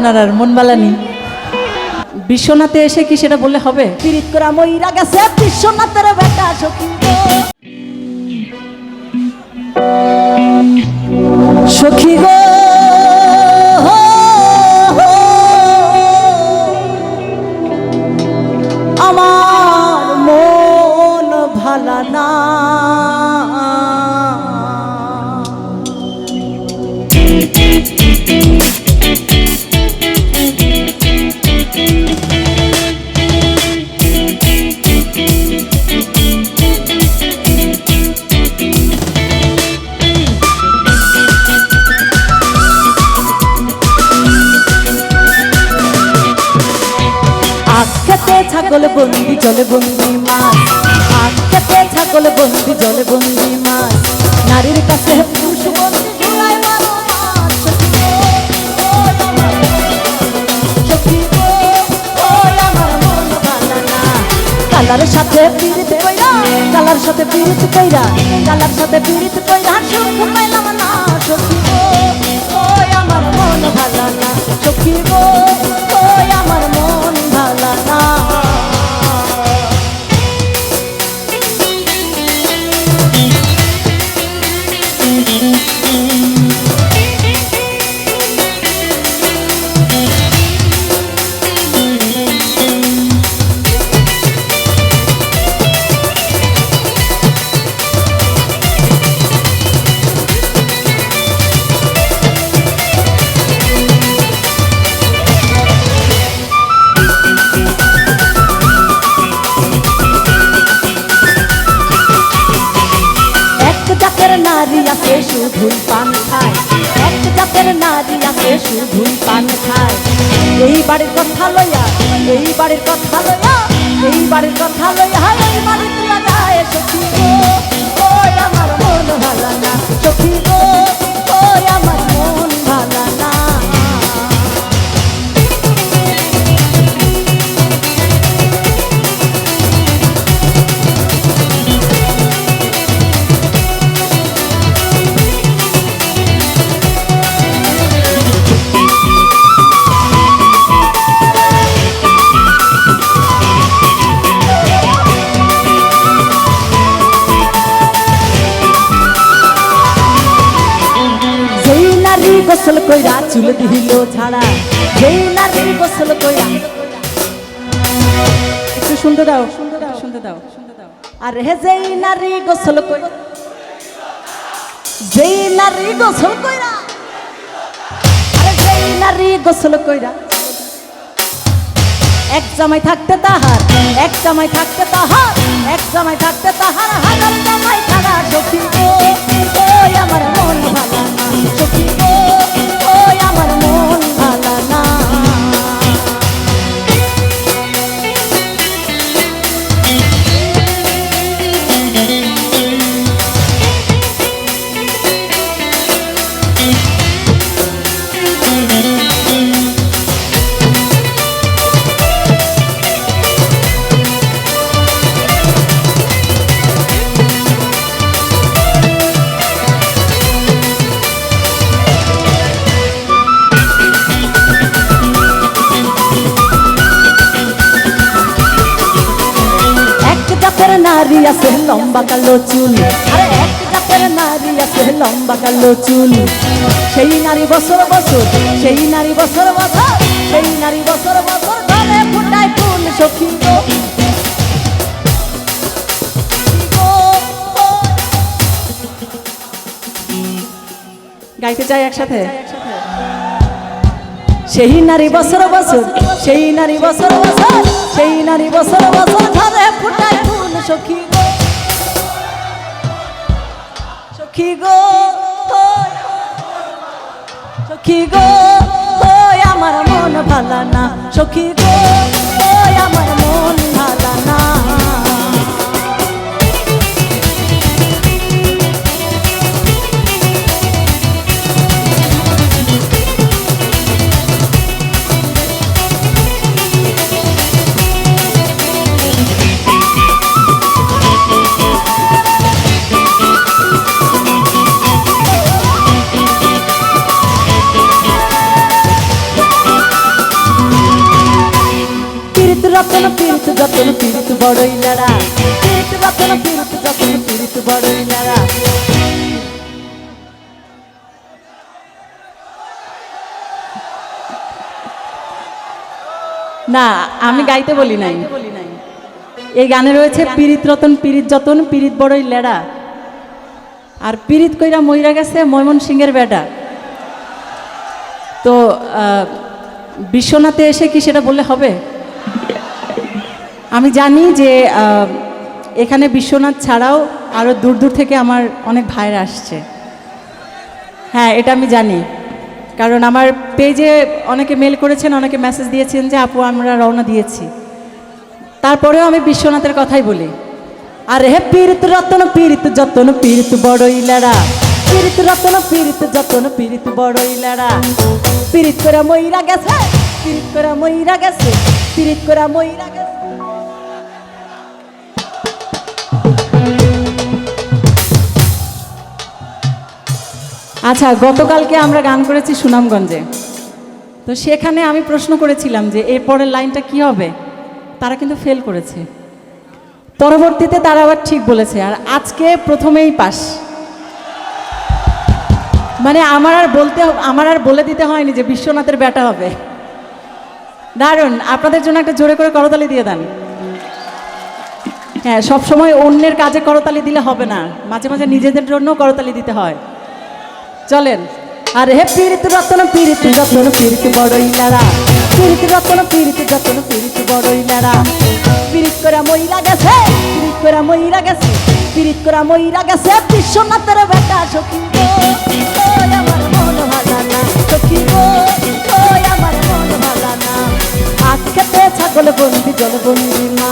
আপনার আর মন বালানি বিশ্বনাথে এসে কি সেটা বললে হবে? পিরিত করা মইরা গেছে বিশ্বনাথের বেটা সখী সখী গো আমার মন ভালা না আখেতে ছাগল বন্দি জলে বন্দি মাছ আখেতে ছাগল বন্দি জলে বন্দি মাছ নারীর কাছে পুরুষ বন্দি ঝুলায় মারো মাছ সখী গো ওই আমার মন ভালা না কালার সাথে পীড়িত কইরা কালার সাথে পীড়িত কইরা কালার সাথে পীড়িত কইরা সুখ পাইলাম না সখী গো ওই আমার মন ভালা না সখী গো ওই আমার মন ভালা না নারী আছে শুধুই পান খায় এক জাতের নারী আছে শুধুই পান খায় এই বাড়ির কথা লইয়া এই বাড়ির কথা লইয়া এই বাড়ির কথা লইয়া এই বাড়িতে লাগায় সখী গো ওই আমার মন ভালা না সখী গো ওই আমার মন ভালা না গোসল কইরা চুল দিল ছাড়া যেই নারী গোসল কইরা একটু শুনতে দাও শুনতে দাও শুনতে দাও শুনতে দাও আর হে যেই নারী গোসল কইরা যেই নারী গোসল কইরা আরে যেই নারী গোসল কইরা এক জামাই থাকতে তাহার এক জামাই থাকতে তাহার এক জামাই থাকতে তাহার হাজার জামাই ছাড়া সখী গো ওই আমার মন ভালা না সখী গো ওই আমার মন ভালা না নারী আছে লম্বা কালো চুল আরে এক জাতের নারী আছে লম্বা কালো চুল সেই নারী বছর বছর সেই নারী বছর বছর সেই নারী বছর বছর ধরে ফুটায় ফুল সখী গো গাইতে চাই একসাথে সেই নারী বছর বছর সেই নারী বছর বছর সেই নারী বছর বছর ধরে ফুটায় ফুল সখী গো সখী গো সখী গো ওই আমার মন ভালা না সখী গো ওই আমার মন ভালা না রতন পীড়িত যতন পীড়িত বড়ই লেড়া, পীড়িত রতন পীড়িত যতন পীড়িত বড়ই লেড়া। না, আমি গাইতে বলি নাই। এই গানে রয়েছে পীড়িত রতন পীড়িত যতন পীড়িত বড়ই লেড়া, আর পীড়িত কইরা মইরা গেছে ময়মনসিংহের বেটা। তো বিশ্বনাথে এসে কি সেটা বললে হবে? আমি জানি যে এখানে বিশ্বনাথ ছাড়াও আরও দূর দূর থেকে আমার অনেক ভাইরা আসছে। হ্যাঁ, এটা আমি জানি, কারণ আমার পেজে অনেকে মেল করেছেন, অনেকে মেসেজ দিয়েছেন যে আপু আমরা রওনা দিয়েছি। তারপরেও আমি বিশ্বনাথের কথাই বলি। আর হে পীড়িত রতন পীড়িত যতন পীড়িত বড়ই লেড়া, পীড়িত রতন পীড়িত যতন পীড়িত বড়ই লেড়া। পীড়িত করে মইরা গেছে, পীড়িত করে মইরা গেছে, পীড়িত করে মইরা গেছে। আচ্ছা, গতকালকে আমরা গান করেছি সুনামগঞ্জে। তো সেখানে আমি প্রশ্ন করেছিলাম যে এরপরের লাইনটা কি হবে, তারা কিন্তু ফেল করেছে। পরবর্তীতে তারা আবার ঠিক বলেছে, আর আজকে প্রথমেই পাস। মানে আমার আর বলে দিতে হয়নি যে বিশ্বনাথের ব্যাটা হবে। দারুণ, আপনাদের জন্য একটা জোরে করে করতালি দিয়ে দেন। হ্যাঁ, সবসময় অন্যের কাজে করতালি দিলে হবে না, মাঝে মাঝে নিজেদের জন্য করতালি দিতে হয়। চলেন। আর হে পীড়িত রতন পীড়িত যতন পীড়িত বড়ই লেড়া, পীড়িত রতন পীড়িত যতন পীড়িত বড়ই লেড়া। পীড়িত করে মইরা গেছে, পীড়িত করে মইরা গেছে, পীড়িত করে মইরা গেছে বিশ্বনাথের বেটা। সখী গো ওই আমার মন ভালা না, সখী গো ওই আমার মন ভালা না। আজ খেতে ছাগল বন্দি জল বন্দি মা।